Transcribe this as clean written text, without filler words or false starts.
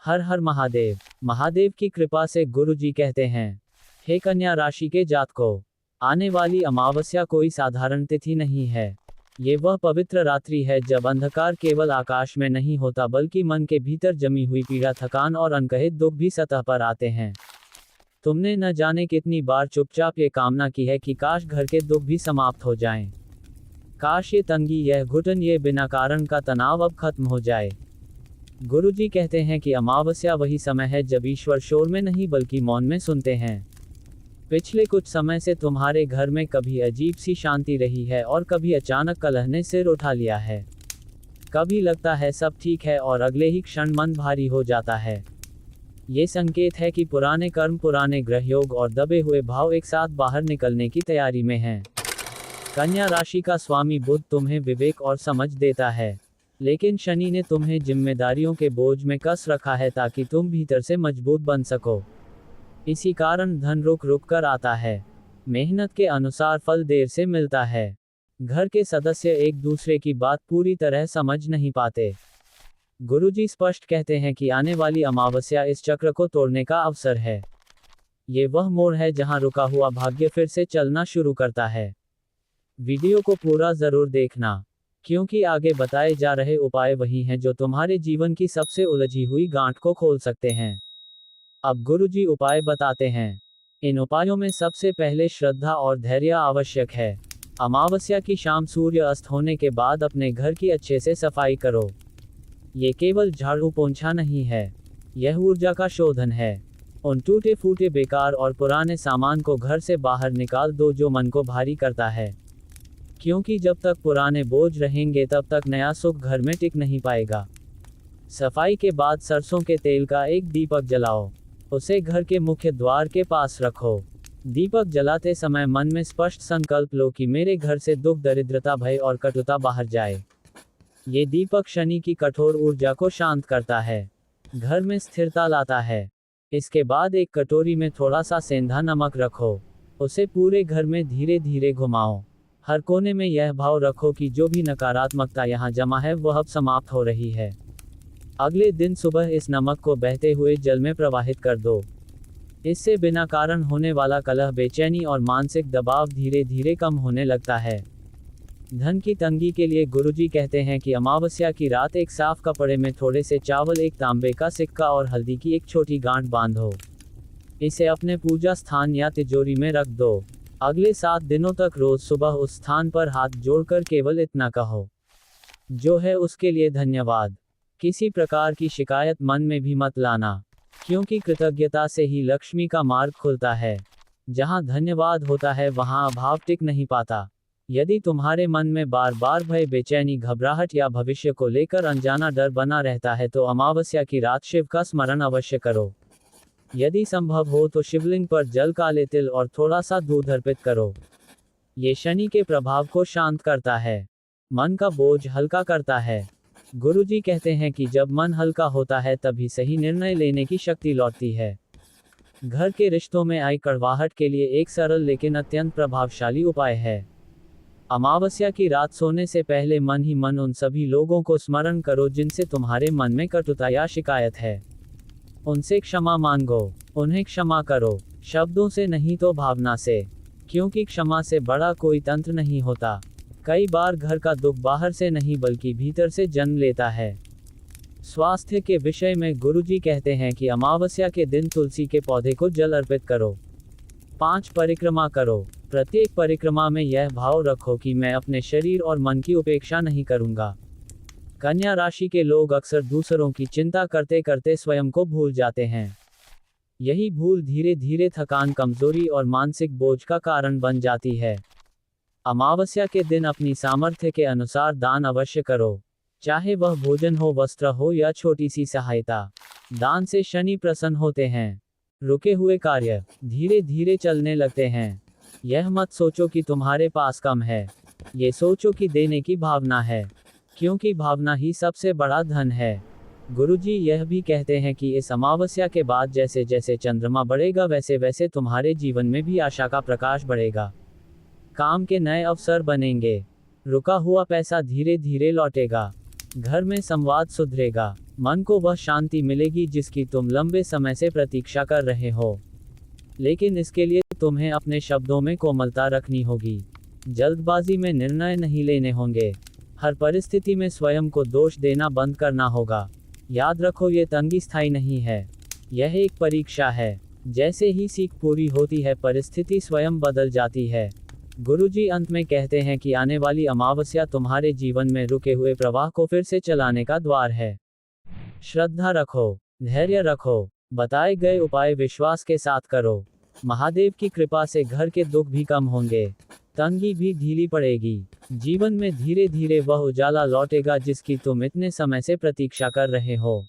हर हर महादेव। महादेव की कृपा से गुरुजी कहते हैं, हे कन्या राशि के जातकों, आने वाली अमावस्या कोई साधारण तिथि नहीं है। ये वह पवित्र रात्रि है जब अंधकार केवल आकाश में नहीं होता बल्कि मन के भीतर जमी हुई पीड़ा, थकान और अनकहित दुख भी सतह पर आते हैं। तुमने न जाने कितनी बार चुपचाप ये कामना की है कि काश घर के दुख भी समाप्त हो जाएं। काश ये तंगी, यह घुटन, ये बिना कारण का तनाव अब खत्म हो जाए। गुरुजी कहते हैं कि अमावस्या वही समय है जब ईश्वर शोर में नहीं बल्कि मौन में सुनते हैं। पिछले कुछ समय से तुम्हारे घर में कभी अजीब सी शांति रही है और कभी अचानक कलह ने सिर उठा लिया है। कभी लगता है सब ठीक है और अगले ही क्षण मन भारी हो जाता है। ये संकेत है कि पुराने कर्म, पुराने ग्रहयोग और दबे हुए भाव एक साथ बाहर निकलने की तैयारी में हैं। कन्या राशि का स्वामी बुध तुम्हें विवेक और समझ देता है, लेकिन शनि ने तुम्हें जिम्मेदारियों के बोझ में कस रखा है ताकि तुम भीतर से मजबूत बन सको। इसी कारण धन रुक रुक कर आता है। मेहनत के अनुसार फल देर से मिलता है। घर के सदस्य एक दूसरे की बात पूरी तरह समझ नहीं पाते। गुरुजी स्पष्ट कहते हैं कि आने वाली अमावस्या इस चक्र को तोड़ने का अवसर है। ये वह मोड़ है जहां रुका हुआ भाग्य फिर से चलना शुरू करता है। वीडियो को पूरा जरूर देखना, क्योंकि आगे बताए जा रहे उपाय वही हैं जो तुम्हारे जीवन की सबसे उलझी हुई गांठ को खोल सकते हैं। अब गुरुजी उपाय बताते हैं। इन उपायों में सबसे पहले श्रद्धा और धैर्य आवश्यक है। अमावस्या की शाम सूर्य अस्त होने के बाद अपने घर की अच्छे से सफाई करो। ये केवल झाड़ू पोंछा नहीं है, यह ऊर्जा का शोधन है। उन टूटे फूटे, बेकार और पुराने सामान को घर से बाहर निकाल दो जो मन को भारी करता है, क्योंकि जब तक पुराने बोझ रहेंगे तब तक नया सुख घर में टिक नहीं पाएगा। सफाई के बाद सरसों के तेल का एक दीपक जलाओ। उसे घर के मुख्य द्वार के पास रखो। दीपक जलाते समय मन में स्पष्ट संकल्प लो कि मेरे घर से दुख, दरिद्रता, भय और कटुता बाहर जाए। ये दीपक शनि की कठोर ऊर्जा को शांत करता है, घर में स्थिरता लाता है। इसके बाद एक कटोरी में थोड़ा सा सेंधा नमक रखो। उसे पूरे घर में धीरे धीरे घुमाओ। हर कोने में यह भाव रखो कि जो भी नकारात्मकता यहाँ जमा है वह अब समाप्त हो रही है। अगले दिन सुबह इस नमक को बहते हुए जल में प्रवाहित कर दो। इससे बिना कारण होने वाला कलह, बेचैनी और मानसिक दबाव धीरे धीरे कम होने लगता है। धन की तंगी के लिए गुरुजी कहते हैं कि अमावस्या की रात एक साफ कपड़े में थोड़े से चावल, एक तांबे का सिक्का और हल्दी की एक छोटी गांठ बांधो। इसे अपने पूजा स्थान या तिजोरी में रख दो। अगले 7 दिनों तक रोज सुबह उस स्थान पर हाथ जोड़कर केवल इतना कहो, जो है उसके लिए धन्यवाद। किसी प्रकार की शिकायत मन में भी मत लाना, क्योंकि कृतज्ञता से ही लक्ष्मी का मार्ग खुलता है। जहां धन्यवाद होता है वहां अभाव टिक नहीं पाता। यदि तुम्हारे मन में बार बार भय, बेचैनी, घबराहट या भविष्य को लेकर अनजाना डर बना रहता है तो अमावस्या की रात शिव का स्मरण अवश्य करो। यदि संभव हो तो शिवलिंग पर जल, काले तिल और थोड़ा सा दूध अर्पित करो। ये शनि के प्रभाव को शांत करता है, मन का बोझ हल्का करता है। गुरुजी कहते हैं कि जब मन हल्का होता है तभी सही निर्णय लेने की शक्ति लौटती है। घर के रिश्तों में आई कड़वाहट के लिए एक सरल लेकिन अत्यंत प्रभावशाली उपाय है। अमावस्या की रात सोने से पहले मन ही मन उन सभी लोगों को स्मरण करो जिनसे तुम्हारे मन में कटुता या शिकायत है। उनसे क्षमा मांगो, उन्हें क्षमा करो, शब्दों से नहीं तो भावना से, क्योंकि क्षमा से बड़ा कोई तंत्र नहीं होता। कई बार घर का दुख बाहर से नहीं बल्कि भीतर से जन्म लेता है। स्वास्थ्य के विषय में गुरुजी कहते हैं कि अमावस्या के दिन तुलसी के पौधे को जल अर्पित करो। 5 परिक्रमा करो। प्रत्येक परिक्रमा में यह भाव रखो कि मैं अपने शरीर और मन की उपेक्षा नहीं करूंगा। कन्या राशि के लोग अक्सर दूसरों की चिंता करते करते स्वयं को भूल जाते हैं। यही भूल धीरे धीरे थकान, कमजोरी और मानसिक बोझ का कारण बन जाती है। अमावस्या के दिन अपनी सामर्थ्य के अनुसार दान अवश्य करो, चाहे वह भोजन हो, वस्त्र हो या छोटी सी सहायता। दान से शनि प्रसन्न होते हैं। रुके हुए कार्य धीरे धीरे चलने लगते हैं। यह मत सोचो कि तुम्हारे पास कम है, ये सोचो कि देने की भावना है, क्योंकि भावना ही सबसे बड़ा धन है। गुरुजी यह भी कहते हैं कि इस अमावस्या के बाद जैसे जैसे चंद्रमा बढ़ेगा वैसे वैसे तुम्हारे जीवन में भी आशा का प्रकाश बढ़ेगा। काम के नए अवसर बनेंगे, रुका हुआ पैसा धीरे धीरे लौटेगा, घर में संवाद सुधरेगा, मन को वह शांति मिलेगी जिसकी तुम लंबे समय से प्रतीक्षा कर रहे हो। लेकिन इसके लिए तुम्हें अपने शब्दों में कोमलता रखनी होगी। जल्दबाजी में निर्णय नहीं लेने होंगे। हर परिस्थिति में स्वयं को दोष देना बंद करना होगा। याद रखो, ये तंगी स्थायी नहीं है, यह एक परीक्षा है। जैसे ही सीख पूरी होती है, परिस्थिति स्वयं बदल जाती है। गुरुजी अंत में कहते हैं कि आने वाली अमावस्या तुम्हारे जीवन में रुके हुए प्रवाह को फिर से चलाने का द्वार है। श्रद्धा रखो, धैर्य रखो, बताए गए उपाय विश्वास के साथ करो। महादेव की कृपा से घर के दुख भी कम होंगे, तंगी भी ढीली पड़ेगी। जीवन में धीरे धीरे वह उजाला लौटेगा जिसकी तुम इतने समय से प्रतीक्षा कर रहे हो।